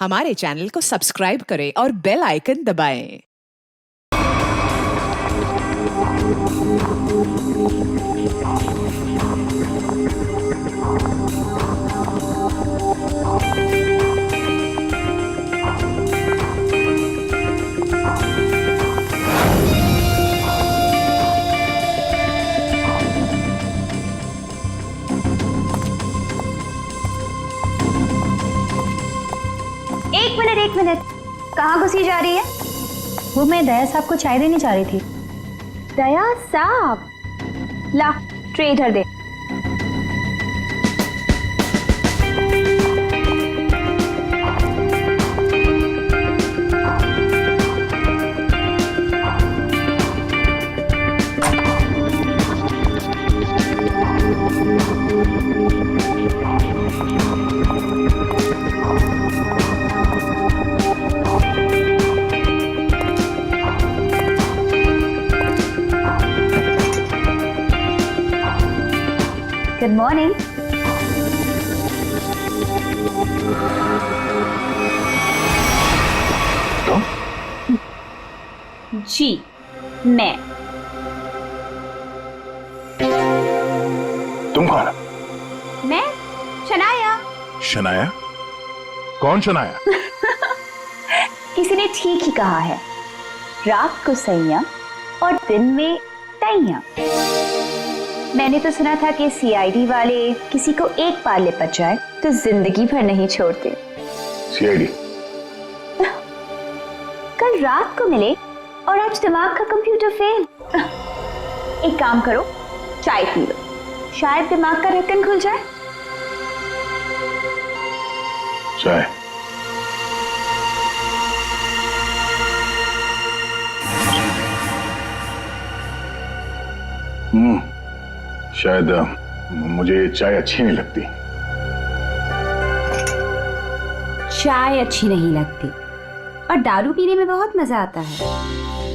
हमारे चैनल को सब्सक्राइब करें और बेल आइकन दबाएं। एक मिनट, कहाँ घुसी जा रही है? वो मैं दया साहब को चाय देने जा रही थी। दया साहब, ला ट्रे इधर दे। Good morning. जी मैं। तुम कौन हो? मैं शनाया। शनाया? कौन शनाया? किसी ने ठीक ही कहा है, रात को सैया और दिन में तैया। मैंने तो सुना था कि सीआईडी वाले किसी को एक बार लिपट जाए तो जिंदगी भर नहीं छोड़ते। सीआईडी? कल रात को मिले और आज दिमाग का कंप्यूटर फेल। एक काम करो, चाय पी लो, शायद दिमाग का ढक्कन खुल जाए। चाय? शायद मुझे ये चाय अच्छी नहीं लगती। चाय अच्छी नहीं लगती और दारू पीने में बहुत मजा आता है।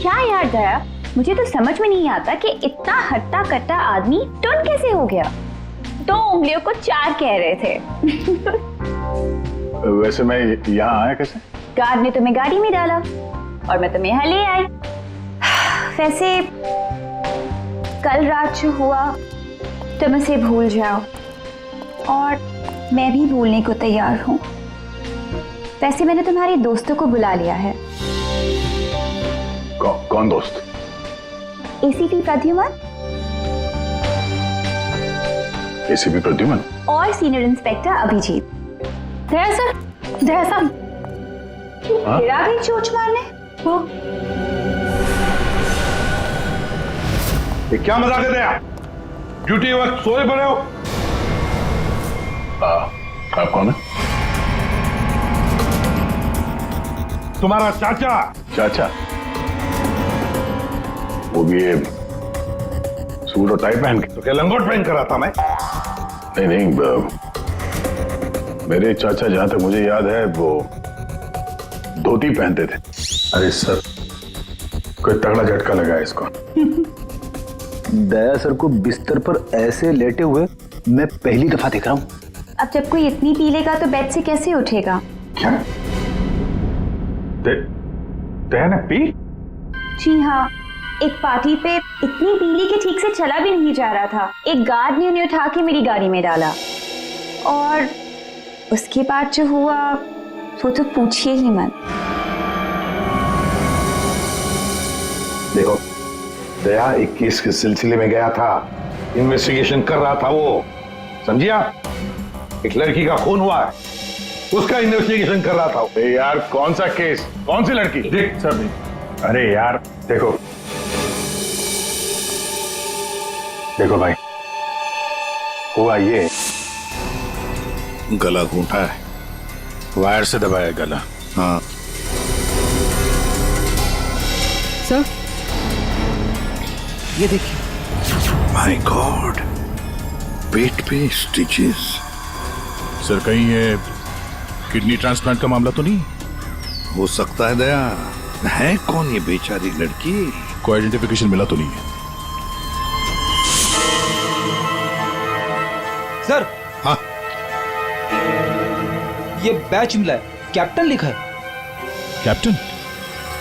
क्या यार दया, मुझे तो समझ में नहीं आता कि इतना हट्टा कट्टा आदमी टुन कैसे हो गया। 2 उंगलियों को 4 कह रहे थे। वैसे मैं यहाँ आया कैसे? गार्ड ने तुम्हें गाड़ी में डाला और मैं तुम्हें यहाँ ले आई। वैसे कल रात जो हुआ तुम उसे भूल जाओ और मैं भी भूलने को तैयार हूँ। वैसे मैंने तुम्हारे दोस्तों को बुला लिया है। कौन दोस्त? एसीपी प्रद्युमन एसीपी प्रद्युमन और सीनियर इंस्पेक्टर अभिजीत। दया सर, दया साहब। फिर आ गई चोट मारने। वो ये क्या मजाक है दया? ड्यूटी वक्त सोए पड़े हो? आप कौन है? तुम्हारा चाचा। चाचा? वो भी ये सूट और टाई पहन के? तो क्या लंगोट पहन कर आता मैं? नहीं, मेरे चाचा जहां तक मुझे याद है वो धोती पहनते थे। अरे सर, कोई तगड़ा झटका लगा है इसको। दया सर को बिस्तर पर ऐसे लेटे हुए मैं पहली दफा देख रहा हूँ। अब जब कोई इतनी पी लेगा तो बेड से कैसे उठेगा? क्या? दया ने पी? जी हाँ, एक पार्टी पे इतनी पीली कि ठीक से चला भी नहीं जा रहा था। एक गार्ड ने उन्हें उठा के मेरी गाड़ी में डाला और उसके बाद जो हुआ वो तो पूछिए ही मत। देखो, दया एक केस के सिलसिले में गया था, इन्वेस्टिगेशन कर रहा था वो, समझिए आप? एक लड़की का खून हुआ है, उसका इन्वेस्टिगेशन कर रहा था। ए यार, कौन सा केस? कौन सी लड़की? देख सर, अरे यार देखो भाई, हुआ ये, गला घूंटा है, वायर से दबाया गला। हाँ सर, ये देखिए। माय गॉड, पेट पे स्टिचेस। सर कहीं ये किडनी ट्रांसप्लांट का मामला तो नहीं? हो सकता है दया। है कौन ये बेचारी लड़की? कोई आइडेंटिफिकेशन मिला तो नहीं है? सर। हाँ, ये बैच मिला है, कैप्टन लिखा है। कैप्टन?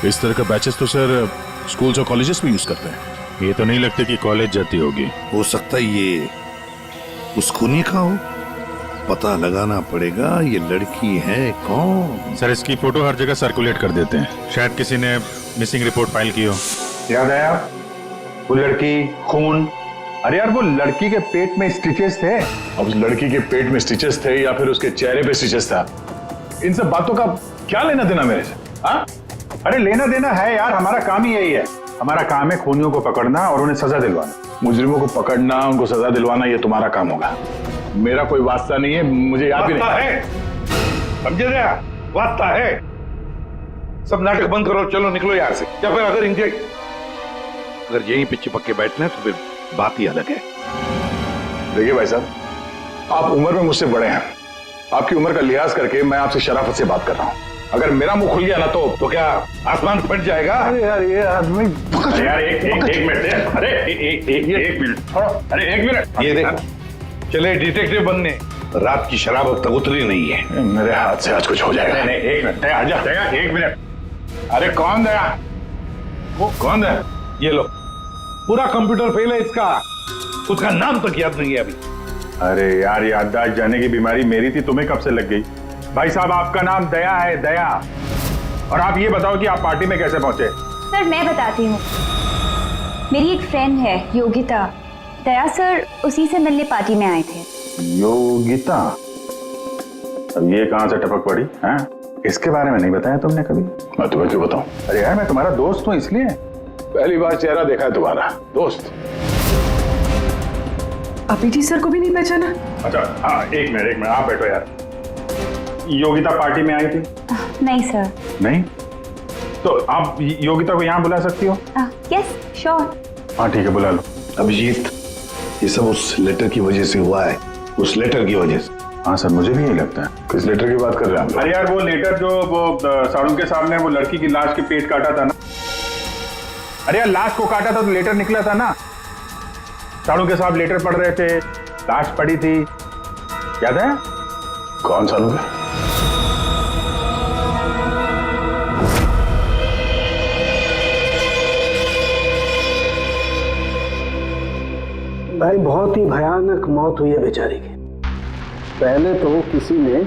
इस तरह का बैचेस तो सर स्कूल्स और कॉलेजेस में यूज करते हैं। ये तो नहीं लगता कि कॉलेज जाती होगी। हो सकता है ये उस खूनी का हो। पता लगाना पड़ेगा ये लड़की है कौन। सर इसकी फोटो हर जगह सर्कुलेट कर देते हैं, शायद किसी ने मिसिंग रिपोर्ट फाइल की हो। याद आया वो लड़की, खून। अरे यार वो लड़की के पेट में स्टिचेस थे। अब उस लड़की के पेट में स्टिचेस थे या फिर उसके चेहरे पे स्टिचेस था, इन सब बातों का क्या लेना देना मेरे से? हाँ? अरे लेना देना है यार, हमारा काम ही यही है। हमारा काम है खूनियों को पकड़ना और उन्हें सजा दिलवाना। मुजरिमों को पकड़ना, उनको सजा दिलवाना, ये तुम्हारा काम होगा। मेरा कोई वास्ता नहीं है, मुझे याद भी नहीं है। समझे दया, वास्ता है। सब नाटक बंद करो, चलो निकलो यहाँ से। या फिर अगर यहीं पे चिपक के बैठना है तो फिर बात ही अलग है। देखिए भाई साहब, आप उम्र में मुझसे बड़े हैं। आपकी उम्र का लिहाज करके मैं आपसे शराफत से बात कर रहा हूँ। अगर मेरा मुंह खुल गया ना तो क्या आसमान फट जाएगा? अरे यार ये आदमी यार एक मिनट, अरे एक मिनट छोड़ो, अरे एक मिनट। ये देखो, चले डिटेक्टिव बनने, रात की शराब अब तक उतरी नहीं है। मेरे हाथ से आज कुछ हो जाएगा। नहीं एक मिनट, आजा एक मिनट। अरे कौन दया? वो कौन है? ये लो, पूरा कंप्यूटर फेल है इसका। उसका नाम तक याद नहीं है अभी। अरे यार याददाश्त जाने की बीमारी मेरी थी, तुम्हें कब से लग गई? भाई साहब आपका नाम दया है, दया। और आप ये बताओ कि आप पार्टी में कैसे पहुंचे? सर मैं बताती हूँ। मेरी एक फ्रेंड है योगिता, दया सर उसी से मिलने पार्टी में आए थे। योगिता? अब ये कहां से टपक पड़ी हैं? इसके बारे में नहीं बताया तुमने कभी? मैं तुम्हें क्यों बताऊं? अरे यार मैं तुम्हारा दोस्त हूँ इसलिए। पहली बार चेहरा देखा है तुम्हारा दोस्त। अभिजी सर को भी नहीं पहचाना? अच्छा हाँ, एक मिनट आप बैठो यार। योगिता पार्टी में आई थी? नहीं सर। नहीं? तो आप योगिता को यहाँ बुला सकती हो? Yes sure. हाँ ठीक है, बुला लो। अभिजीत, ये सब उस लेटर की वजह से हुआ है, उस लेटर की वजह से। हाँ सर, मुझे भी यही लगता है। किस लेटर की बात कर रहे हैं? अरे यार वो लेटर जो वो साड़ू के सामने वो लड़की की लाश के पेट काटा था ना। अरे यार लाश को काटा था तो लेटर निकला था ना। साड़ू के साहब लेटर पढ़ रहे थे, लाश पड़ी थी, याद है? कौन सालों के? भाई बहुत ही भयानक मौत हुई है बेचारी की। पहले तो किसी ने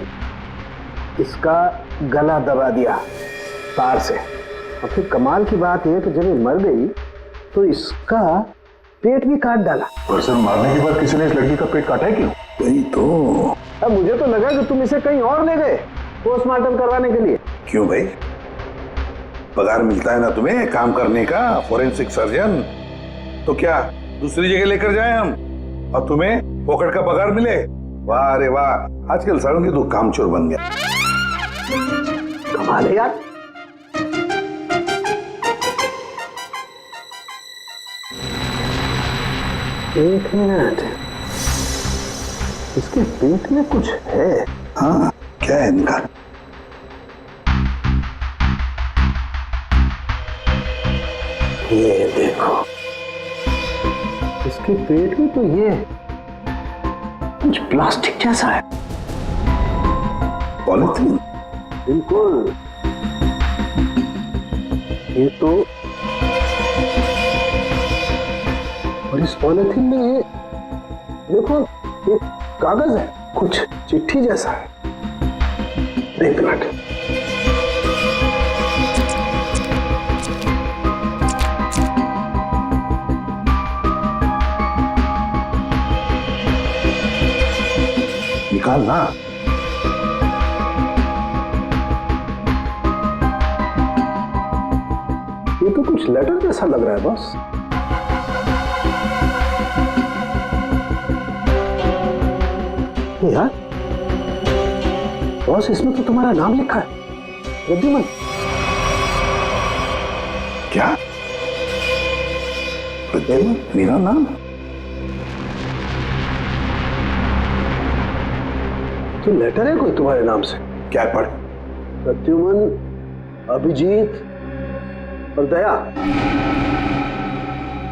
इसका गला दबा दिया तार से, और फिर कमाल की बात है कि जब ये मर गई तो इसका पेट भी काट डाला। पर सर मारने के बाद किसी ने इस लड़की का पेट काटा है क्यों? वही तो। अब मुझे तो लगा कि तुम इसे कहीं और ले गए पोस्टमार्टम करवाने के लिए। क्यों भाई, पगार मिलता है ना तुम्हें काम करने का, फोरेंसिक सर्जन। तो क्या दूसरी जगह लेकर जाए हम और तुम्हें पॉकेट का पगार मिले? वाह रे वाह, आजकल सालों की तो कामचोर बन गया। कमाल है यार। एक मिनट, इसके पेट में कुछ है। हाँ क्या है इनका? ये देखो, इसके पेट में तो ये कुछ प्लास्टिक जैसा है। पॉलिथीन? बिल्कुल। ये तो, और इस पॉलिथीन में ये देखो एक कागज है, कुछ चिट्ठी जैसा है। एक मिनट, निकाल ना। ये तो कुछ लेटर जैसा लग रहा है बॉस। यार बॉस, इसमें तो तुम्हारा नाम लिखा है, प्रद्युमन। क्या? प्रद्युमन मेरा नाम? तो लेटर है कोई तुम्हारे नाम से? क्या पढ़? प्रद्युमन, अभिजीत और दया,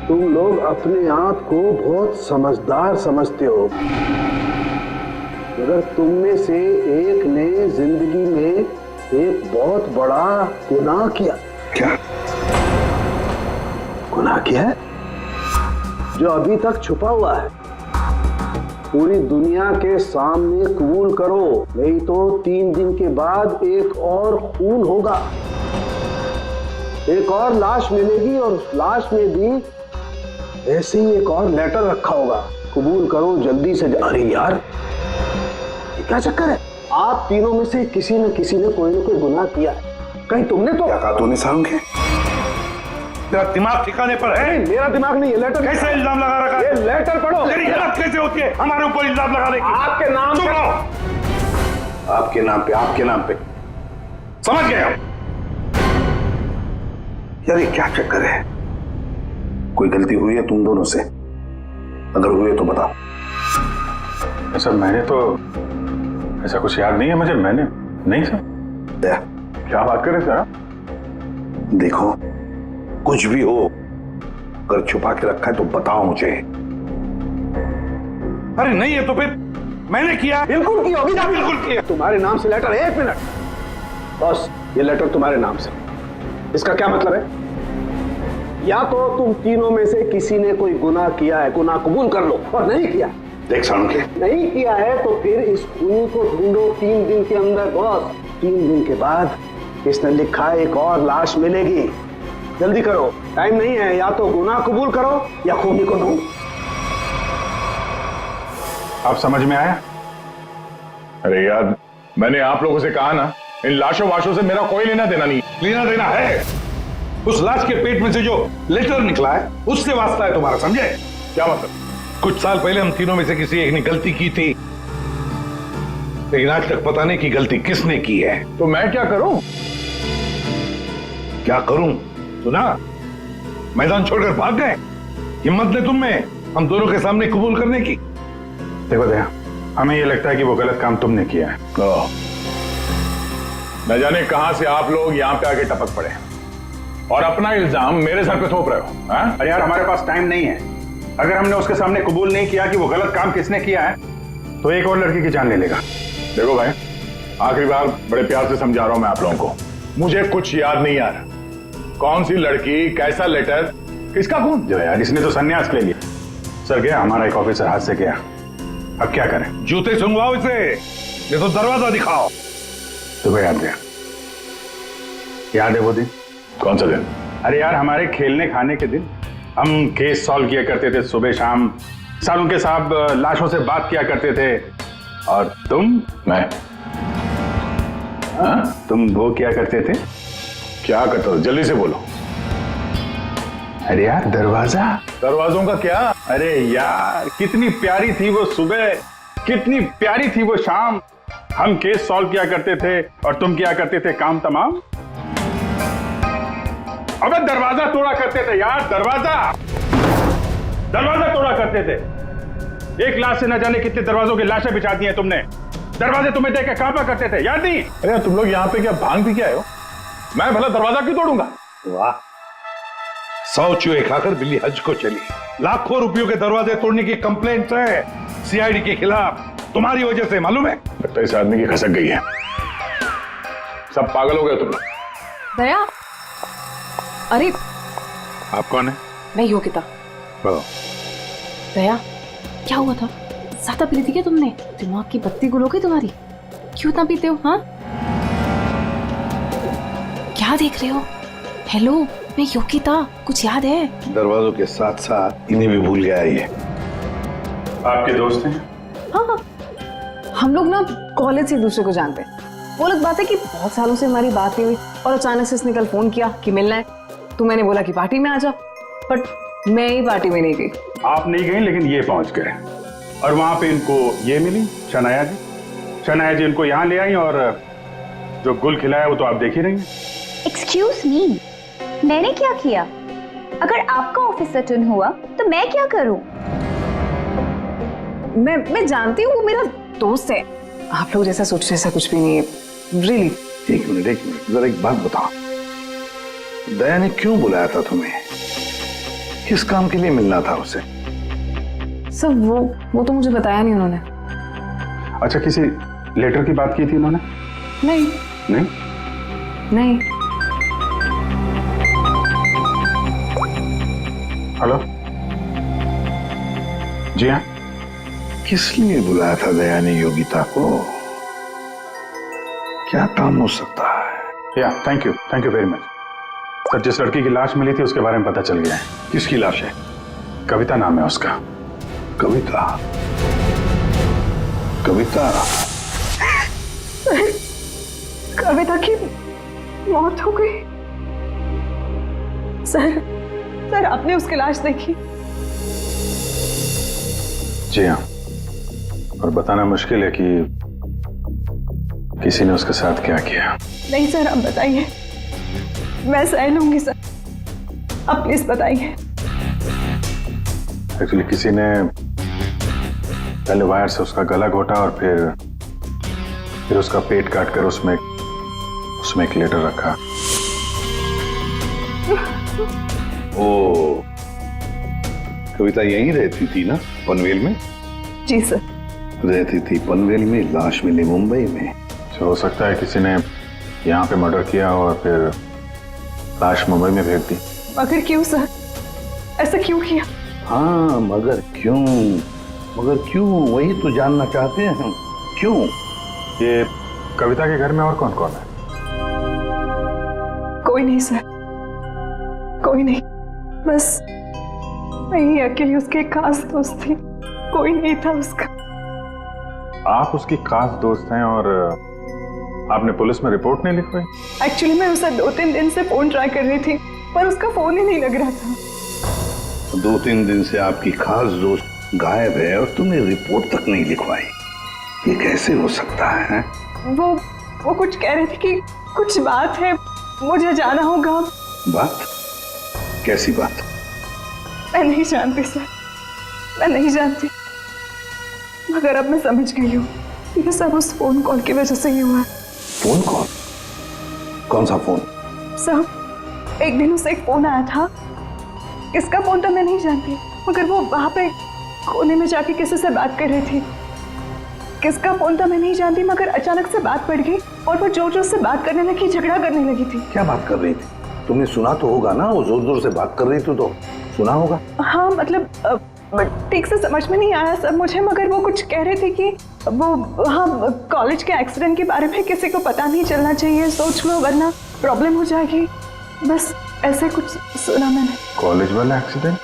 तुम लोग अपने आप को बहुत समझदार समझते हो, मगर तुम में से एक ने जिंदगी में एक बहुत बड़ा गुनाह किया। क्या गुनाह किया है जो अभी तक छुपा हुआ है। पूरी दुनिया के सामने कबूल करो, नहीं तो 3 दिन के बाद एक और खून होगा, एक और लाश मिलेगी और उस लाश में भी ऐसे ही एक और लेटर रखा होगा। कबूल करो जल्दी से। अरे यार ये क्या चक्कर है? आप तीनों में से किसी न किसी ने कोई न कोई गुनाह किया है। कहीं तुमने तो क्या कहा तूने सारुण के? तेरा दिमाग ठिकाने पर है? मेरा दिमाग नहीं है। लेटर कैसे इल्जाम लगा रखा है? ये लेटर पढ़ो। तेरी हिम्मत कैसे होती है हमारे ऊपर इल्जाम लगाने की? आपके नाम चुप पे। रहो। आपके नाम पे, आपके नाम पे। समझ गए हम। यार ये क्या चक्कर है? कोई गलती हुई है तुम दोनों से? अगर हुई है तो बताओ। सर मैंने तो ऐसा कुछ याद नहीं है मुझे। मैंने नहीं सर। क्या बात कर रहे सर आप? देखो कुछ भी हो, अगर छुपा के रखा है तो बताओ मुझे। अरे नहीं है तो फिर मैंने किया। बिल्कुल की होगी ना? बिल्कुल किया। तुम्हारे नाम से लेटर है। 1 मिनट बस, ये लेटर तुम्हारे नाम से। इसका क्या मतलब है? या तो तुम तीनों में से किसी ने कोई गुनाह किया है, गुनाह कबूल कर लो, और नहीं किया। देख सारुण के, नहीं किया है तो फिर इस खूनी को ढूंढो 3 दिन के अंदर। बॉस 3 दिन के बाद इसने लिखा है एक और लाश मिलेगी। जल्दी करो, टाइम नहीं है। या तो गुनाह कबूल करो या खूनी को ढूंढो। आप समझ में आया? अरे यार मैंने आप लोगों से कहा ना, इन लाशों वाशों से मेरा कोई लेना देना नहीं। लेना देना है। उस लाश के पेट में से जो लेटर निकला है उससे वास्ता है तुम्हारा, समझे? क्या मतलब? कुछ साल पहले हम तीनों में से किसी एक ने गलती की थी, लेकिन आज तक पता नहीं कि गलती किसने की है। तो मैं क्या करूं? क्या करूं? सुना, मैदान छोड़कर भाग गए। हिम्मत ने तुम में हम दोनों के सामने कबूल करने की। देखो दया, हमें ये लगता है कि वो गलत काम तुमने किया है। न जाने कहां से आप लोग यहां पे आके टपक पड़े और अपना इल्जाम मेरे सर पे थोप रहे हो। हाँ? अरे यार हमारे पास टाइम नहीं है। अगर हमने उसके सामने कबूल नहीं किया कि वो गलत काम किसने किया है तो एक और लड़की की जान ले लेगा। देखो भाई, आखिरी बार बड़े प्यार से समझा रहा हूं मैं आप लोगों को। मुझे कुछ याद नहीं आ रहा। कौन सी लड़की, कैसा लेटर, किसका खून? जो यार इसने तो संन्यास ले लिया। सर गया हमारा एक ऑफिसर हाथ से गया। अब क्या करें? जूते सुंघवाओ इसे, ये तो दरवाजा दिखाओ। तुम्हें याद गया? याद है वो दिन? कौन सा दिन? अरे यार हमारे खेलने खाने के दिन हम केस सॉल्व किया करते थे सुबह शाम। सारुण के साहब लाशों से बात किया करते थे। और तुम? मैं? तुम वो क्या करते थे? क्या करता था? जल्दी से बोलो। अरे यार दरवाजा। दरवाजों का क्या? अरे यार कितनी प्यारी थी वो सुबह, कितनी प्यारी थी वो शाम। हम केस सॉल्व किया करते थे और तुम क्या करते थे काम तमाम। अबे दरवाजा तोड़ा करते थे यार, दरवाजा तोड़ा करते थे। एक लाश से न जाने कितने दरवाजों की लाशें बिछा दी हैं तुमने। दरवाजे तुम्हें देख के कांपा करते थे, याद नहीं? अरे तुम लोग यहाँ पे क्या भांग पी के आए हो? मैं भला दरवाजा क्यों तोड़ूंगा? वाह, 100 चूहे खाकर बिल्ली हज को चली। लाखों रुपयों के दरवाजे तोड़ने की कंप्लेंट है सीआईडी के खिलाफ, तुम्हारी वजह से, मालूम है? लगता है इस आदमी की खसक गई है। सब पागल हो गए तुम लोग। दया, अरे आप कौन है? मैं योगिता। बताओ। दया, क्या हुआ था? ज्यादा पी ली थी क्या तुमने? दिमाग की बत्ती गुल हो गई तुम्हारी? क्यों इतना पीते हो? हाँ, क्या देख रहे हो? हेलो, मैं योगिता, कुछ याद है? दरवाजों के साथ साथ इन्हें भी भूल गया ये। आपके दोस्त हैं? हाँ, हम लोग ना कॉलेज से एक दूसरे को जानते हैं। वो लोग बात है कि बहुत सालों से हमारी बात नहीं हुई और अचानक से इसने कल फोन किया कि मिलना है। तो मैंने बोला कि पार्टी में आ जा, बट मैं ही पार्टी में नहीं गई। आप नहीं गई लेकिन ये पहुंच गए और वहां पे इनको ये मिली शनाया जी। शनाया जी इनको यहाँ ले आई और जो गुल खिलाया वो तो आप देख ही रही हैं। एक्सक्यूज मी, मैंने क्या किया? अगर आपका ऑफिसर टर्न हुआ तो मैं क्या करूं? मैं जानती हूँ वो मेरा दोस्त है। आप लोग जैसा सोच रहे ऐसा कुछ भी नहीं है, रियली। एक मिनट, जरा एक बात बताओ, दया ने क्यों बुलाया था तुम्हें? किस काम के लिए मिलना था उसे? सर वो तो मुझे बताया नहीं उन्होंने। अच्छा, किसी लेटर की बात की थी उन्होंने? नहीं। नहीं? नहीं। हेलो, जी हाँ। किस लिए बुलाया था दया ने योगिता को? क्या काम हो सकता है? या thank you very much sir. जिस लड़की की लाश मिली थी उसके बारे में पता चल गया है। किसकी लाश है? कविता नाम है उसका। कविता? कविता? कविता की मौत हो गई? सर आपने उसकी लाश देखी? जी हाँ, और बताना मुश्किल है कि किसी ने उसके साथ क्या किया। नहीं सर, आप बताइए, मैं सह लूंगी सर, आप प्लीज बताइए। एक्चुअली किसी ने पहले वायर से उसका गला घोटा और फिर उसका पेट काट कर उसमें एक लेटर रखा। ओ, कविता यहीं रहती थी ना, पनवेल में? जी सर। रहती थी पनवेल में, लाश मिली मुंबई में। हो सकता है किसी ने यहाँ पे मर्डर किया और फिर लाश मुंबई में भेज दी। मगर क्यों सर, ऐसा क्यों किया? हाँ, मगर क्यों वही तो जानना चाहते हैं हम। क्यों? ये कविता के घर में और कौन कौन है? कोई नहीं सर, कोई नहीं, बस मैं ही अकेली उसके खास दोस्त थी, कोई नहीं था उसका। आप उसकी खास दोस्त हैं और आपने पुलिस में रिपोर्ट नहीं लिखवाई? एक्चुअली मैं उसे 2-3 दिन से फोन ट्राई कर रही थी, पर उसका फोन ही नहीं लग रहा था। 2-3 दिन से आपकी खास दोस्त गायब है और तुमने रिपोर्ट तक नहीं लिखवाई, ये कैसे हो सकता है? वो कुछ कह रहे थे कि कुछ बात है, मुझे जाना होगा। बात? कैसी बात? मैं नहीं जानती सर, मैं नहीं जानती, मगर अब मैं समझ गई हूँ ये सब उस फोन कॉल की वजह से ही हुआ है। Phone call? कौन सा फोन? सर, एक दिन उसे एक फोन आया था, किसका फोन तो मैं नहीं जानती, मगर वो वहां पे कोने में जाके किसी से बात कर रही थी। किसका फोन था मैं नहीं जानती, मगर अचानक से बात पड़ गई और वो जोर जोर से बात करने लगी, झगड़ा करने लगी थी। क्या बात कर रही थी? तुमने सुना तो होगा ना, वो जोर जोर से बात कर रही थी तो सुना होगा। हाँ, मतलब ठीक से समझ में नहीं आया सर मुझे, मगर वो कुछ कह रहे थे कि वो हाँ कॉलेज के एक्सीडेंट के बारे में किसी को पता नहीं चलना चाहिए, सोच लो वरना प्रॉब्लम हो जाएगी, बस ऐसे कुछ सुना मैंने। कॉलेज वाला एक्सीडेंट?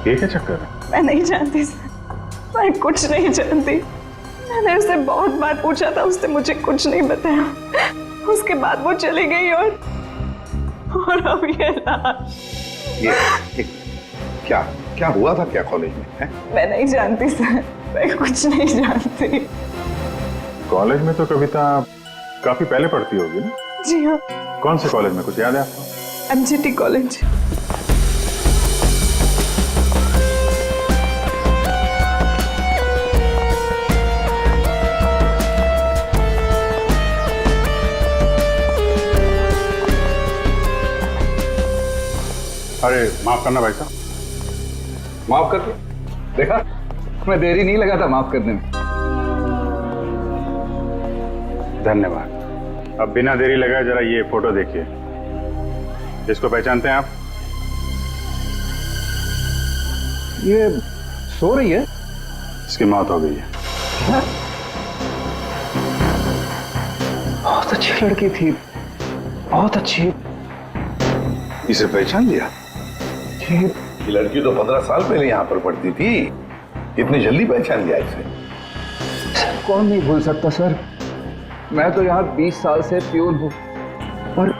ये क्या चक्कर है? मैं नहीं जानती सर, मैं कुछ नहीं जानती। मैंने उसे बहुत बार पूछा था, उसने मुझे कुछ नहीं बताया। उसके बाद वो चली गई और अब ये लाश। ये क्या हुआ था क्या कॉलेज में है? मैं नहीं जानती सर, मैं कुछ नहीं जानती। कॉलेज में तो कविता काफी पहले पढ़ती होगी ना? जी हाँ। कौन से कॉलेज में, कुछ याद है आपको? MGT college. अरे माफ करना भाई साहब। माफ कर? देखा, मैं देरी नहीं लगा था माफ करने में। धन्यवाद। अब बिना देरी लगाए जरा ये फोटो देखिए। इसको पहचानते हैं आप? ये सो रही है? इसकी मौत हो गई है। बहुत अच्छी लड़की थी, बहुत अच्छी। इसे पहचान लिया? ये लड़की तो 15 साल पहले यहाँ पर पढ़ती थी, इतनी जल्दी पहचान लिया इसे? सर, कौन नहीं भूल सकता सर, मैं तो यहाँ 20 साल से प्यून हूँ और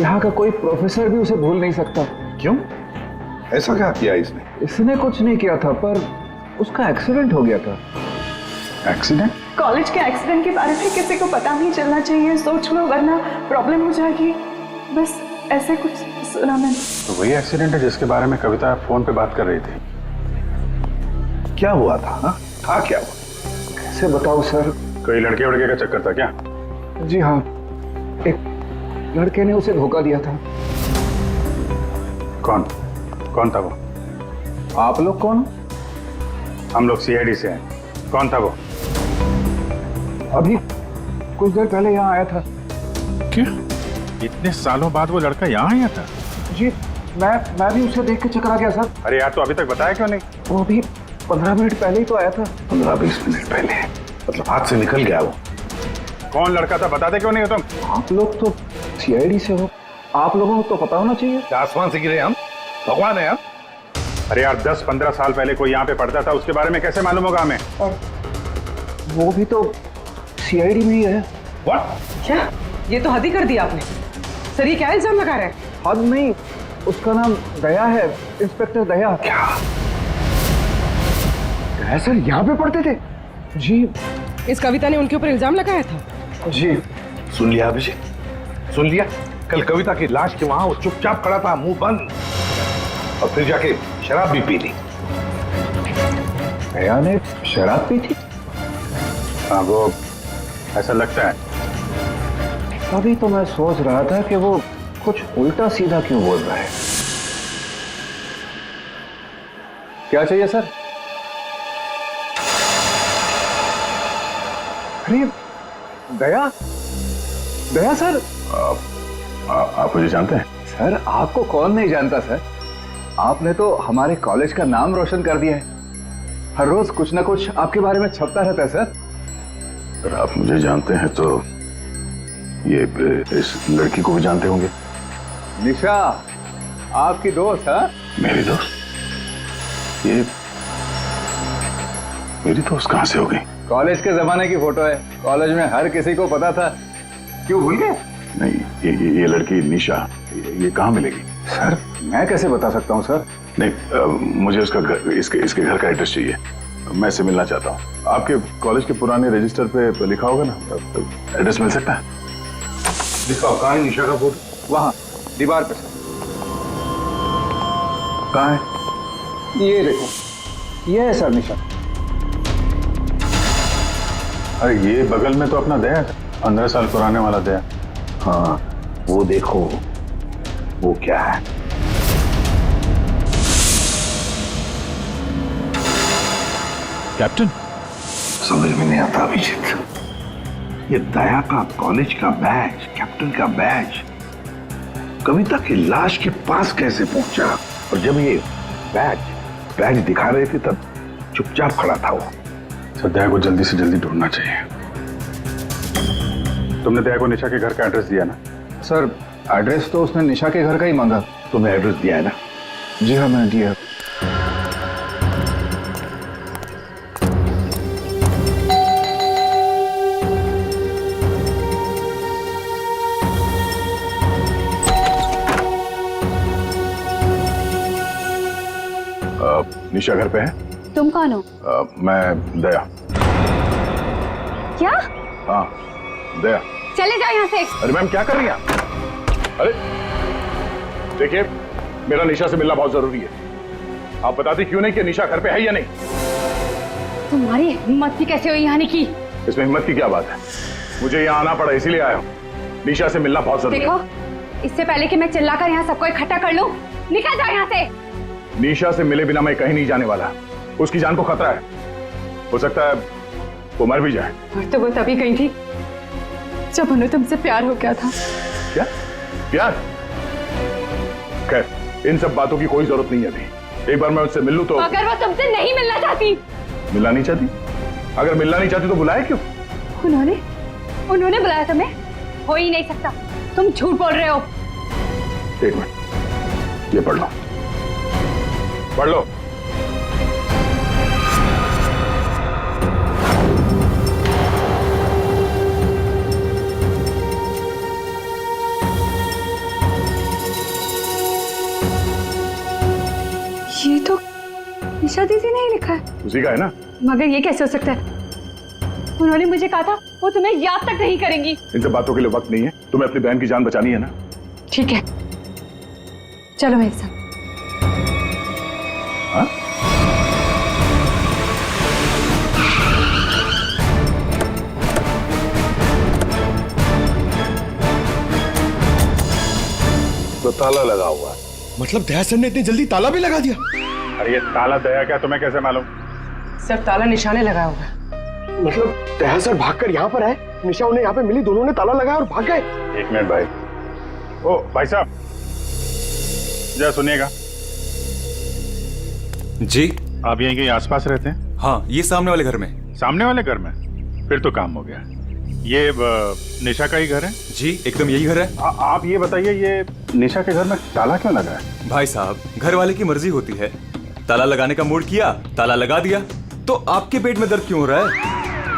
यहाँ का कोई प्रोफेसर भी उसे भूल नहीं सकता। क्यों? ऐसा क्या किया इसने? इसने कुछ नहीं किया था, पर उसका एक्सीडेंट हो गया था। एक्सीडेंट? कॉलेज के एक्सीडेंट के बारे में किसी को पता नहीं चलना चाहिए, सोच लो वरना प्रॉब्लम हो जाएगी, बस ऐसे कुछ सुना मैंने। तो वही एक्सीडेंट है जिसके बारे में कविता फोन पे बात कर रही थी। क्या हुआ था? हाँ, था क्या हुआ? कैसे बताओ सर? कोई लड़के वड़के का चक्कर था क्या? जी हाँ, एक लड़के ने उसे धोखा दिया था। कौन था वो? आप लोग कौन? हम लोग CID से हैं। कौन था वो? अभी कुछ देर पहले यहाँ आया था। क्या? इतने सालों बाद वो लड़का यहाँ आया था? जी मैं भी उसे देख के चकरा गया सर। अरे यार, तो अभी तक बताया क्यों नहीं? वो अभी 15 मिनट पहले ही तो आया था। 15-20 मिनट पहले, मतलब हाथ से निकल गया वो। कौन लड़का था बताते क्यों नहीं हो तुम? आप लोग तो सीआईडी से हो, आप लोगों को तो पता होना चाहिए। क्या आसमान से गिरे हम? भगवान है हम? अरे यार, 10-15 साल पहले कोई यहाँ पे पढ़ता था, उसके बारे में कैसे मालूम होगा हमें? और वो भी तो सीआईडी में ही है। What? क्या? ये तो हद ही कर दिया आपने। सर ये क्या इल्जाम लगा रहे हैं? हद नहीं, उसका नाम दया है, इंस्पेक्टर दया। क्या? दया सर यहाँ पे पढ़ते थे? जी। इस कविता ने उनके ऊपर इल्जाम लगाया था? जी। सुन लिया अभिषेक, सुन लिया? कल कविता की लाश के वहां वो चुपचाप खड़ा था, मुंह बंद, और फिर जाके शराब भी पी ली। दया ने शराब पी थी? हाँ, वो ऐसा लगता है। अभी तो मैं सोच रहा था कि वो कुछ उल्टा सीधा क्यों बोल रहा है। क्या चाहिए सर? अरे दया, दया सर। आप मुझे जानते हैं? सर आपको कौन नहीं जानता सर, आपने तो हमारे कॉलेज का नाम रोशन कर दिया है। हर रोज कुछ ना कुछ आपके बारे में छपता रहता है सर। अगर आप मुझे जानते हैं तो ये इस लड़की को भी जानते होंगे। निशा आपकी दोस्त है? मेरी दोस्त? ये मेरी दोस्त कहां से हो गई? कॉलेज के जमाने की फोटो है, कॉलेज में हर किसी को पता था। क्यों भूल गए? नहीं, ये लड़की निशा, ये कहाँ मिलेगी? सर मैं कैसे बता सकता हूँ सर? नहीं, मुझे उसका घर, इसके घर का एड्रेस चाहिए। मैं इससे मिलना चाहता हूँ। आपके कॉलेज के पुराने रजिस्टर पे लिखा होगा ना, एड्रेस मिल सकता है? दिखाओ, कहाँ है निशा का फोटो? वहाँ दीवार पे सर। कहाँ है? ये देखो, ये है सर निशा। अरे ये बगल में तो अपना दया है, 15 साल पुराने वाला दया। हाँ, वो देखो, वो क्या है? कैप्टन? समझ में नहीं आता अभिजीत, ये दया का कॉलेज का बैच, कैप्टन का बैच कविता की लाश के पास कैसे पहुंचा? और जब ये बैच दिखा रहे थे तब चुपचाप खड़ा था वो। सर दया को जल्दी से जल्दी ढूंढना चाहिए। तुमने दया को निशा के घर का एड्रेस दिया ना? सर एड्रेस तो उसने निशा के घर का ही मांगा। तुमने एड्रेस दिया है ना? जी हाँ मैंने दिया। निशा घर पे है? तुम कौन हो? मैं दया। क्या? हाँ दया। चले जाओ यहाँ से। अरे मैम क्या कर रही हैं? अरे देखिए, मेरा निशा से मिलना बहुत जरूरी है। आप बताती क्यों नहीं कि निशा घर पे है या नहीं? तुम्हारी हिम्मत भी कैसे हुई यहाँ आने की? इसमें हिम्मत की क्या बात है? मुझे यहाँ आना पड़ा इसीलिए आया हूँ। निशा से मिलना बहुत जरूरी है। देखो, इससे पहले कि मैं चिल्लाकर यहाँ सबको इकट्ठा कर लूँ, निकल जाओ यहाँ से। निशा से मिले बिना मैं कहीं नहीं जाने वाला। उसकी जान को खतरा है, हो सकता है वो मर भी जाए। और तो वो तभी गई थी जब उन्हें तुमसे प्यार हो गया था। क्या प्यार? खैर इन सब बातों की कोई जरूरत नहीं है अभी। एक बार मैं उससे मिल लूं तो। अगर वो तुमसे नहीं मिलना चाहती? मिलना नहीं चाहती? अगर मिलना नहीं चाहती तो बुलाया क्यों? उन्होंने बुलाया तुम्हें? हो ही नहीं सकता, तुम झूठ बोल रहे हो। एक मिनट, ये पढ़ लो, पढ़ लो। ये तो निशा दीदी ने ही लिखा है। उसी का है ना? मगर ये कैसे हो सकता है? उन्होंने मुझे कहा था वो तुम्हें याद तक नहीं करेंगी। इन सब बातों के लिए वक्त नहीं है। तुम्हें अपनी बहन की जान बचानी है ना? ठीक है, चलो मेरे साथ। हाँ? तो ताला लगा हुआ है। मतलब दया सर ने इतनी जल्दी ताला भी लगा दिया? अरे ये ताला दया क्या, तुम्हें कैसे मालूम? सर ताला निशाने लगाया होगा। मतलब दया सर भागकर यहाँ पर आए, निशा उन्हें यहाँ पे मिली, दोनों ने ताला लगाया और भाग गए। एक मिनट भाई, ओ भाई साहब, जरा सुनिएगा। जी, आप यहीं कहीं आसपास रहते हैं? हाँ, ये सामने वाले घर में। सामने वाले घर में? फिर तो काम हो गया। ये निशा का ही घर है? जी, एकदम यही घर है। आप ये बताइए, ये निशा के घर में ताला क्यों लगा है? भाई साहब, घर वाले की मर्जी होती है। ताला लगाने का मूड किया, ताला लगा दिया। तो आपके पेट में दर्द क्यों हो रहा है?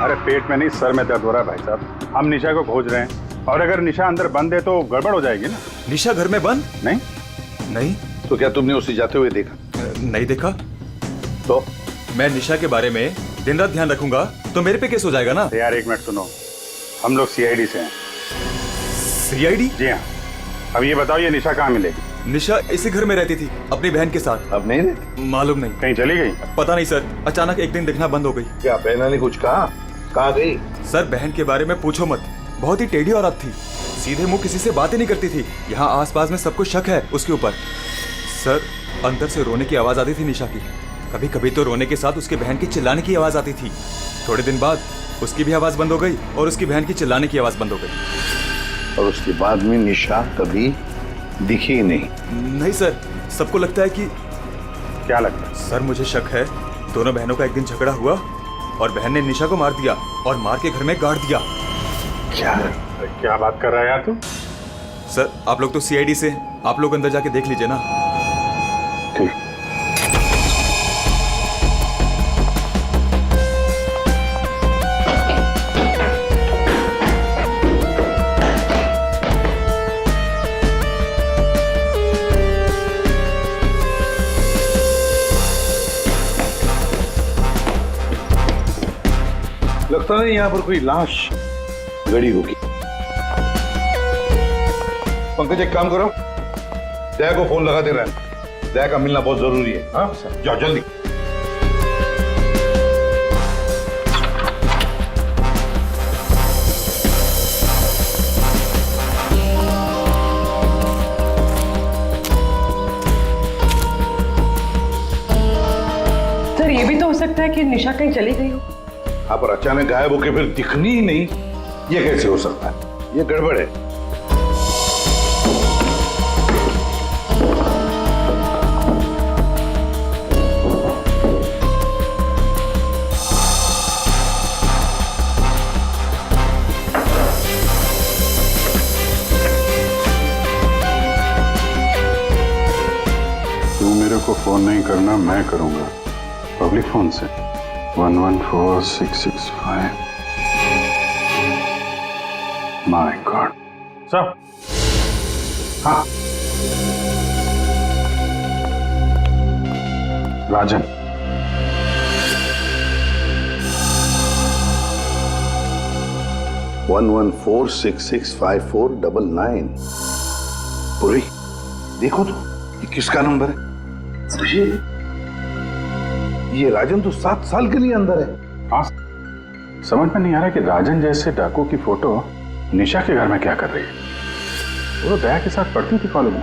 अरे पेट में नहीं, सर में दर्द हो रहा है भाई साहब। हम निशा को खोज रहे हैं, और अगर निशा अंदर बंद है तो गड़बड़ हो जाएगी ना। निशा घर में बंद? नहीं नहीं। तो क्या तुमने उसे जाते हुए देखा? नहीं देखा। तो मैं निशा के बारे में दिन रात ध्यान रखूंगा तो मेरे पे केस हो जाएगा ना। यार एक मिनट सुनो, हम लोग सीआईडी से हैं। सीआईडी? जी हाँ। अब ये बताओ, ये निशा कहाँ मिलेगी? निशा इसी घर में रहती थी अपनी बहन के साथ। अब नहीं रहती? मालूम नहीं, कहीं चली गई? पता नहीं सर, अचानक एक दिन दिखना बंद हो गई। क्या बहना ने कुछ कहा? कहाँ गई? सर बहन के बारे में पूछो मत, बहुत ही टेढ़ी औरत थी। सीधे मुंह किसी से बातें नहीं करती थी। यहाँ आसपास में सबको शक है उसके ऊपर। सर अंदर से रोने की आवाज आती थी निशा की। कभी कभी तो रोने के साथ उसके बहन की चिल्लाने की आवाज आती थी। थोड़े दिन बाद उसकी भी आवाज बंद हो गई और उसकी बहन की चिल्लाने की आवाज बंद हो गई। और उसके बाद में निशा कभी दिखी ही नहीं? नहीं सर, सबको लगता है कि। क्या लगता है? सर मुझे शक है दोनों बहनों का एक दिन झगड़ा हुआ और बहन ने निशा को मार दिया और मार के घर में गाड़ दिया। क्या बात कर रहा है यार तू? सर आप लोग तो सीआईडी से, आप लोग अंदर जाके देख लीजिए ना। ठीक। लगता नहीं यहाँ पर कोई लाश गड़ी होगी। पंकज एक काम करो, दया को फोन लगा दे रहे हैं। दया का मिलना बहुत जरूरी है। हाँ जाओ जल्दी। सर ये भी तो हो सकता है कि निशा कहीं चली गई हो। हाँ पर अचानक गायब होके फिर दिखनी ही नहीं, ये कैसे हो सकता है? ये गड़बड़ है। तू मेरे को फोन नहीं करना, मैं करूंगा पब्लिक फोन से। 114665। My God. सर। हाँ राजन। वन 114665499। पूरी देखो तो ये किसका नंबर है? ये राजन तो 7 साल के लिए अंदर है। हाँ, समझ में नहीं आ रहा कि राजन जैसे डाकू की फोटो निशा के घर में क्या कर रही है। वो तो दया के साथ पढ़ती थी कॉलेज में।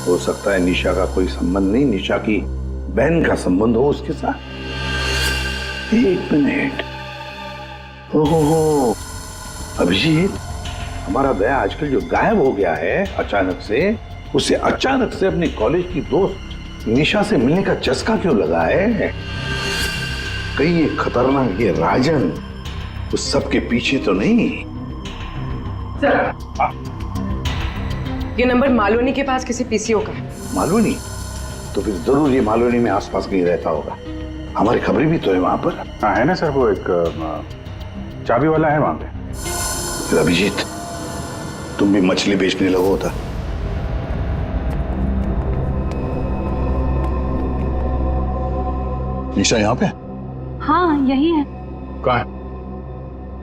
हो सकता है निशा का कोई संबंध नहीं, निशा की बहन का संबंध हो उसके साथ। एक मिनट। ओहो अभिजीत, हमारा दया आजकल जो गायब हो गया है अचानक से, उसे अचानक से अपने कॉलेज की दोस्त निशा से मिलने का चस्का क्यों लगा है? कहीं ये खतरनाक ये राजन उस सब के पीछे तो नहीं? ये नंबर मालवनी के पास किसी पीसीओ का है। मालवनी? तो फिर जरूर ये मालवनी में आसपास कहीं रहता होगा। हमारी खबरें भी तो है वहां पर। हाँ है ना सर, वो एक चाबी वाला है वहां पे। फिर अभिजीत तुम भी मछली बेचने लगो होता। निशा यहाँ पे? हाँ यही है। कहाँ है?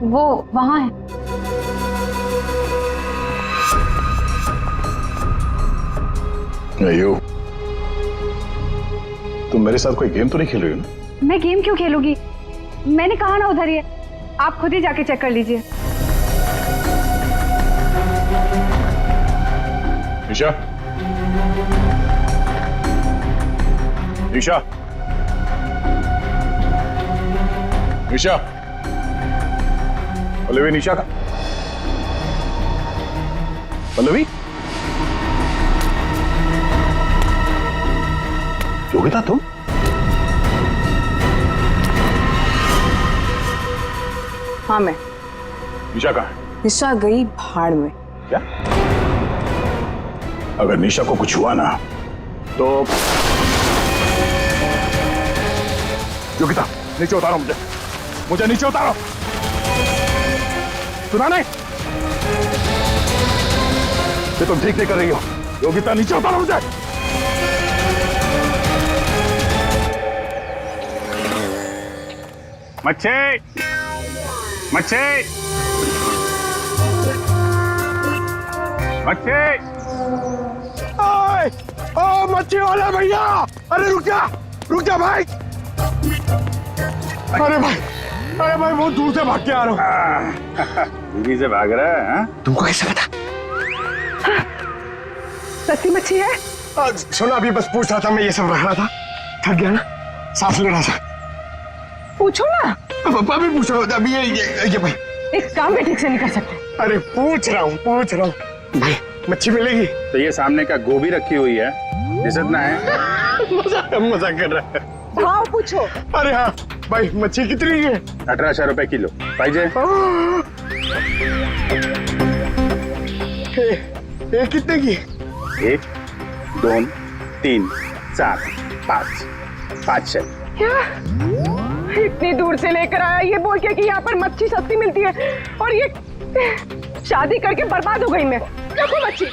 वो वहां है। यो, तुम मेरे साथ कोई गेम तो नहीं खेल रही हो ना? मैं गेम क्यों खेलूंगी? मैंने कहा ना उधर ही है, आप खुद ही जाके चेक कर लीजिए। निशा, निशा, निशा, बोले निशा का पल्लवी, योगिता तुम? हाँ मैं। निशा कहाँ है? निशा गई भाड़ में। क्या? अगर निशा को कुछ हुआ ना तो योगिता नीचे उतारो, मुझे नीचे उतारो। सुना नहीं? ये तुम ठीक नहीं कर रही हो। योगिता नीचे उतारो मुझे। मच्छी, मच्छी, मच्छी। ओ मच्छी वाला भैया, अरे रुक जा भाई। अरे भाई बहुत दूर से भाग के आ रहा हूँ। बीवी से भाग रहा है? हाँ? तुमको कैसे पता? सस्ती मच्छी है? सुना, अभी बस पूछ रहा था, मैं ये सब रख रहा था, थक गया ना, सांस ले रहा था। पूछो ना। पापा भी पूछ रहा था अभी। ये भाई एक काम भी ठीक से नहीं कर सकते। अरे पूछ रहा हूँ भाई, मच्छी मिलेगी? तो ये सामने का गोभी रखी हुई है, इज्जत ना है? मजाक कर रहा है। भाव पूछो। अरे हाँ भाई, मच्छी कितनी है? 1800 रुपए किलो। पाहिजे? ये कितने की? 1, 2, 3, 4, 5, 500। क्या? इतनी दूर से लेकर आया ये बोल के कि यहाँ पर मच्छी सस्ती मिलती है, और ये शादी करके बर्बाद हो गई मैं। देखो मच्छी।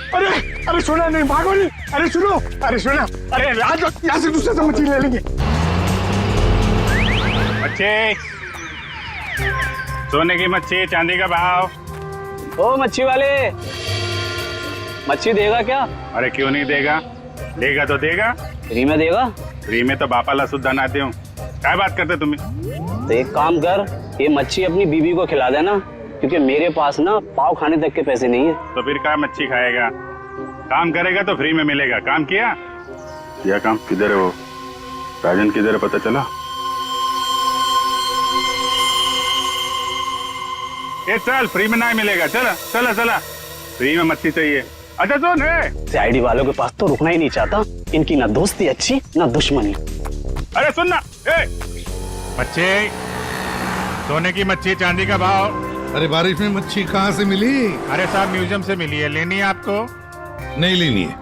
अरे सुना नहीं, भागो नहीं। अरे सुनो, अरे सुना, अरे आज यहाँ से दूसरे से मच्छी ले लेंगे। मच्छी, सोने की मच्छी, चांदी का भाव। ओ मच्छी वाले, मच्छी देगा क्या? अरे क्यों नहीं देगा, लेगा तो देगा। फ्री में देगा? फ्री में तो बापा ला शुद्ध आते हो। क्या बात करते तुम्हें? तो एक काम कर, ये मच्छी अपनी बीवी को खिला देना, क्योंकि मेरे पास ना पाव खाने तक के पैसे नहीं है। तो फिर क्या मच्छी खाएगा? काम करेगा तो फ्री में मिलेगा। काम किया? काम किधर है वो? राजन किधर है पता चला? ये चल, फ्री में नहीं मिलेगा। चला फ्री में मच्छी चाहिए। अच्छा सुन है, आईडी वालों के पास तो रुकना ही नहीं चाहता, इनकी ना दोस्ती अच्छी ना दुश्मनी। अरे सुन ना, मच्छी, सोने की मच्छी, चांदी का भाव। अरे बारिश में मच्छी कहाँ से मिली? अरे साहब म्यूजियम से मिली है, लेनी है आपको? नहीं लेनी है।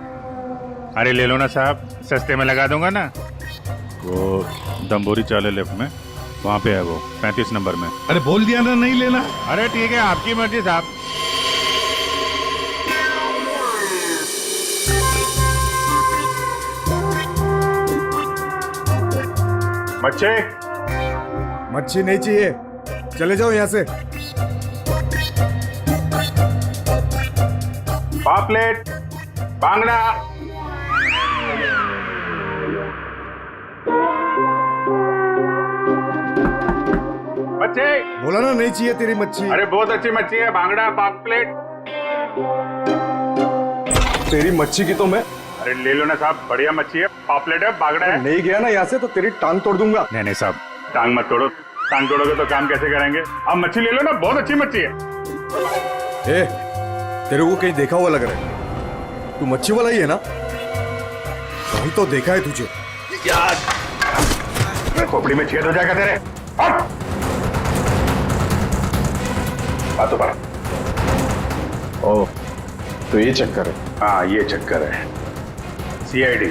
अरे ले लो ना साहब, सस्ते में लगा दूंगा ना। वो दम्बोरी चाले लेफ्ट में, वहाँ पे है वो 35 नंबर में। अरे बोल दिया ना नहीं लेना। अरे ठीक है, आपकी मर्जी साहब। मच्छी नहीं चाहिए, चले जाओ यहाँ से। पापलेट, बांगड़ा। मच्छी बोला ना नहीं चाहिए तेरी मच्छी। अरे बहुत अच्छी मच्छी है, बांगड़ा, पापलेट। तेरी मच्छी की तो मैं। अरे ले लो ना साहब, बढ़िया मच्छी है, पापलेट है, बांगड़ा है। नहीं गया ना यहाँ से तो तेरी टांग तोड़ दूंगा। नहीं साहब, टांग मत तोड़ो। टांग तोड़ोगे तो काम कैसे करेंगे? आप मच्छी ले लो ना, बहुत अच्छी मच्छी है। ए, तेरे को कहीं देखा हुआ लग रहा है। तू मच्छी वाला ही है ना? कहीं तो देखा है तुझे। खोपड़ी में छेद हो जाएगा तेरे। बातों पर। ओ, तो ये चक्कर है। हाँ ये चक्कर है। सीआईडी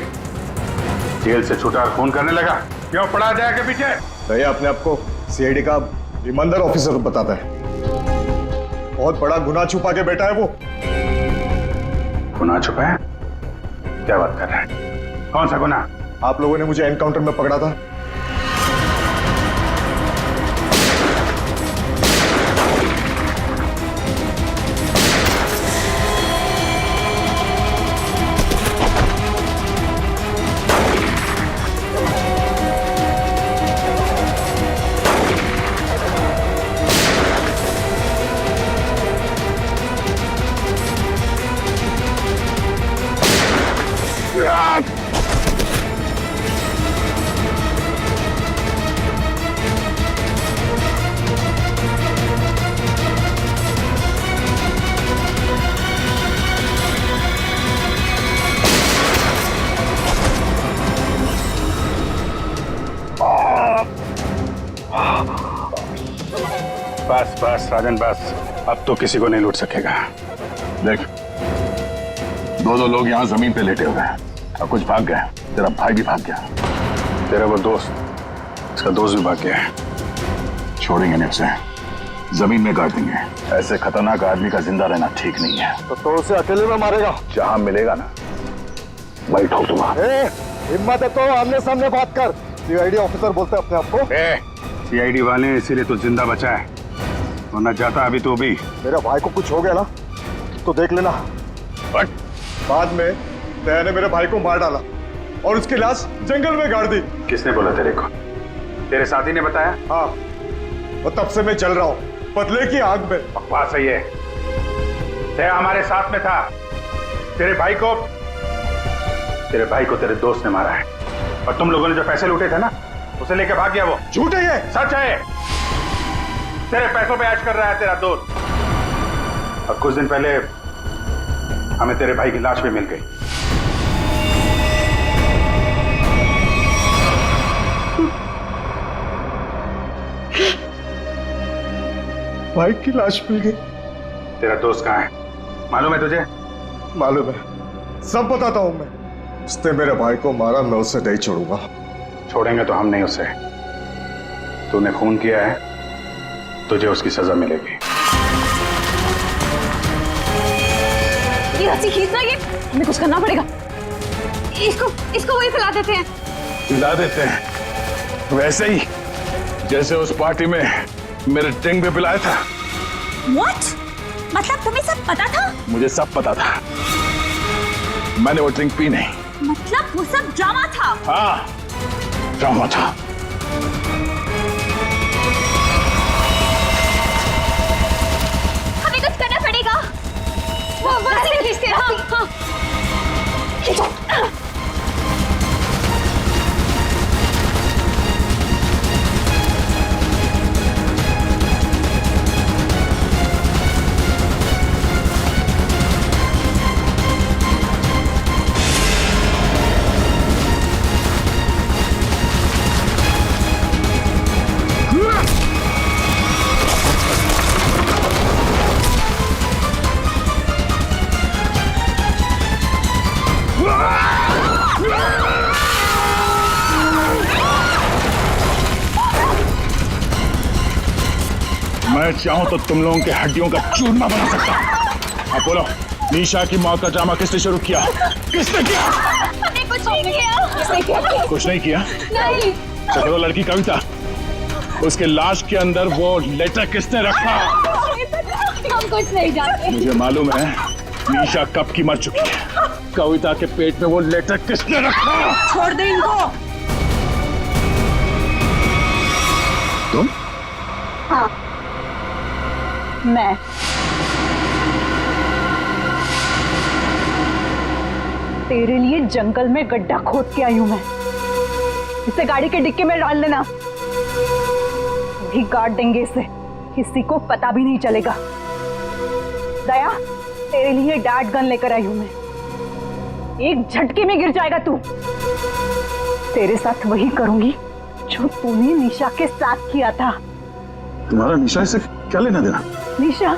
जेल से छूटा और फोन करने लगा, क्यों पड़ा जाएगा पीछे? भैया अपने आप को सीआईडी का ईमानदार ऑफिसर बताता है। बहुत बड़ा गुनाह छुपा के बैठा है वो। गुनाह छुपा है? क्या बात कर रहा है? कौन सा गुनाह? आप लोगों ने मुझे एनकाउंटर में पकड़ा था। बस बस राजन बस, अब तो किसी को नहीं लूट सकेगा। देख, दो लोग यहाँ जमीन पे लेटे हुए हैं और कुछ भाग गए। तेरा भाई भी भाग गया, तेरा वो दोस्त, इसका दोस्त भी भाग गया है। छोड़ेंगे नहीं उसे, जमीन में गाड़ देंगे। ऐसे खतरनाक आदमी का जिंदा रहना ठीक नहीं है। तो उसे अकेले में मारेगा? जहां मिलेगा ना वही ठोक दूंगा। हिम्मत है तो आमने सामने बात कर। सीआईडी ऑफिसर बोलते हैं अपने आप को। सीआईडी वाले इसीलिए तो जिंदा बचा है, वरना जाता अभी तो भी। मेरे भाई को कुछ हो गया ना तो देख लेना। बट बाद में दया ने मेरे भाई को मार डाला और उसकी लाश जंगल में गाड़ दी। किसने बोला तेरे को? तेरे साथी ने बताया? हाँ, और तब से मैं चल रहा हूँ बदले की आग में। बकवास है ये। दया हमारे साथ में था। तेरे भाई को तेरे दोस्त ने मारा है, और तुम लोगों ने जो पैसे लूटे थे ना, उसे लेके भाग गया। वो झूठ है ये। सच है। तेरे पैसों पे ऐश कर रहा है तेरा दोस्त। और कुछ दिन पहले हमें तेरे भाई की लाश भी मिल गई। भाई की लाश मिल गई? तेरा दोस्त कहाँ है मालूम है तुझे? मालूम है, सब बताता हूं मैं। उसने मेरे भाई को मारा, मैं उसे नहीं छोड़ूंगा। छोड़ेंगे तो हम नहीं उसे। तूने खून किया है, तुझे उसकी सजा मिलेगी। ये रस्सी खींचना, ये हमें कुछ करना पड़ेगा। इसको वही फैला देते हैं। हिला देते हैं वैसे ही जैसे उस पार्टी में मेरे टिंग पे पिलाया था। What? मतलब तुम्हें सब पता था? मुझे सब पता था, मैंने वो ड्रिंक पी नहीं। मतलब वो सब ड्रामा था? हाँ, ड्रामा था। हमें कुछ करना पड़ेगा। वो रस्सी खींचते हैं। हाँ। खींचो। मैं चाहूं तो तुम लोगों के हड्डियों का चूरमा बना सकता हूं। अब बोलो, निशा की मौत का ड्रामा किसने शुरू किया? किसने किया? हमने कुछ नहीं किया। किसने किया? कुछ नहीं किया? नहीं। चलो लड़की कविता, उसके लाश के अंदर वो लेटर किसने रखा? हम कुछ नहीं जानते। मुझे मालूम है निशा कब की मर चुकी है। कविता के पेट में वो लेटर किसने रखा? छोड़ दे इनको। तुम? हाँ, मैं। तेरे लिए जंगल में गड्ढा खोद के आई हूं मैं। इसे गाड़ी के डिक्की में डाल देना, भी गाड़ देंगे इसे, किसी को पता भी नहीं चलेगा। दया, तेरे लिए डैड गन लेकर आई हूं मैं। एक झटके में गिर जाएगा तू। तेरे साथ वही करूंगी जो तूने निशा के साथ किया था। तुम्हारा निशा से क्या लेना देना? निशा,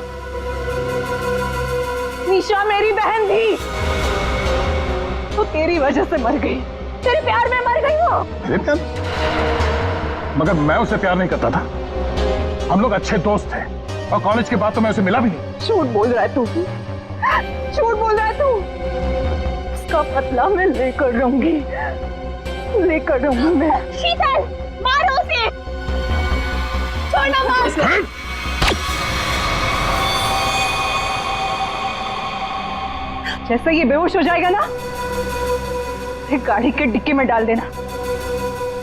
निशा मेरी बहन थी, वो तेरी वजह से मर गई। तेरे प्यार में मर गई वो। मेरे प्यार? मगर मैं उसे प्यार नहीं करता था। हम लोग अच्छे दोस्त थे और कॉलेज के बाद तो मैं उसे मिला भी नहीं। झूठ बोल रहा है तू, झूठ बोल रहा है तू। उसका बदला मैं लेकर रहूंगी, लेकर रहूंगी मैं। शीतल, मारो उसे। छोड़ना मत। जैसे ये बेहोश हो जाएगा ना, एक गाड़ी के डिक्की में डाल देना।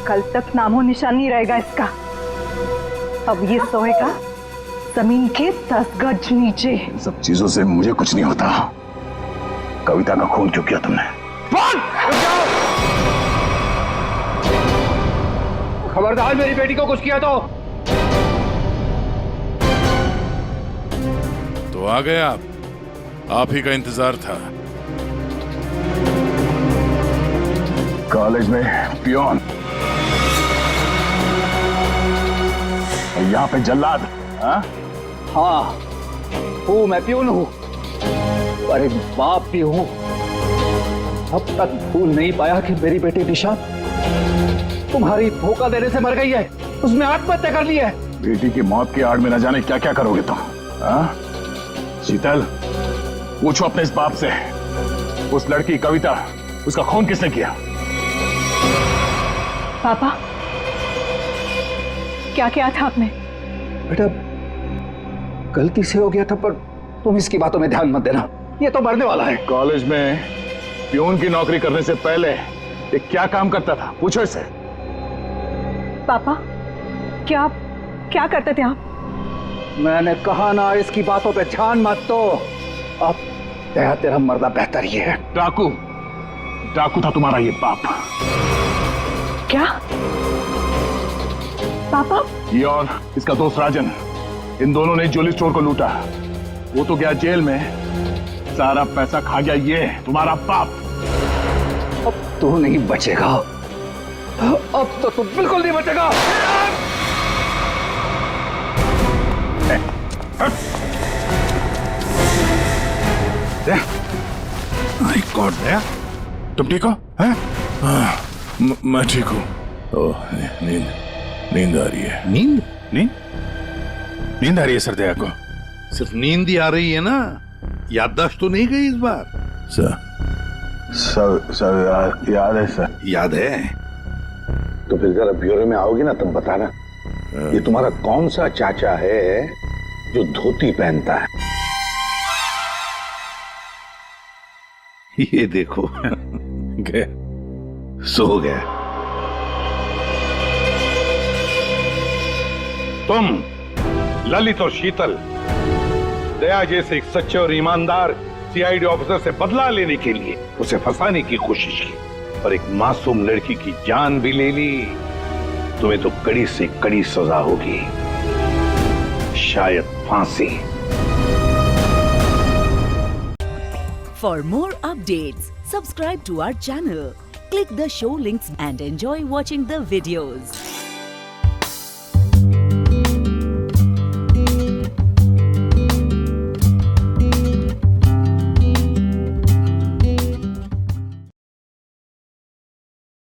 कल तक नामो निशान नहीं रहेगा इसका। अब ये सोएगा जमीन के 10 गज नीचे। इन सब चीजों से मुझे कुछ नहीं होता। कविता का खून क्यों किया तुमने? खबरदार, मेरी बेटी को कुछ किया तो आ गए आप ही का इंतजार था। कॉलेज में पियोन और यहाँ पे जल्लाद। हाँ? हाँ हूँ, मैं प्यून हूँ, पर एक बाप भी हूँ। अब तक भूल नहीं पाया कि मेरी बेटी निशा तुम्हारी धोखा देने से मर गई है, उसने आत्महत्या कर ली है। बेटी की मौत की आड़ में न जाने क्या क्या करोगे तुम, हाँ? शीतल, पूछो अपने इस बाप से, उस लड़की कविता, उसका खून किसने किया? पापा, क्या किया था आपने? बेटा गलती से हो गया था, पर तुम इसकी बातों में ध्यान मत देना, ये तो मरने वाला है। कॉलेज में प्यून की नौकरी करने से पहले ये क्या काम करता था, पूछो इसे। पापा, क्या करते थे आप? मैंने कहा ना, इसकी बातों पे ध्यान मत दो। अब तेरा मर्दा बेहतर ही है। डाकू था तुम्हारा ये बाप। क्या पापा? ये और इसका दोस्त राजन, इन दोनों ने ज्वेलरी स्टोर को लूटा। वो तो गया जेल में, सारा पैसा खा गया ये तुम्हारा बाप। अब तू नहीं बचेगा, अब तो तू बिल्कुल नहीं बचेगा। माय गॉड, दया, तुम ठीक हो? हैं? मैं ठीक हूँ। ओह, नींद आ रही है। नींद आ रही है सर दया को? सिर्फ नींद ही आ रही है ना, याददाश्त तो नहीं गई इस बार? सर याद है सर। याद है तो फिर जरा ब्यूरो में आओगे ना तब बताना, ये तुम्हारा कौन सा चाचा है जो धोती पहनता है? ये देखो गया, सो गया। तुम ललित और शीतल दया जैसे एक सच्चे और ईमानदार सीआईडी ऑफिसर से बदला लेने के लिए उसे फंसाने की कोशिश की और एक मासूम लड़की की जान भी ले ली। तुम्हें तो कड़ी से कड़ी सजा होगी, शायद फांसी। For more updates, subscribe to our channel, click the show links and enjoy watching the videos.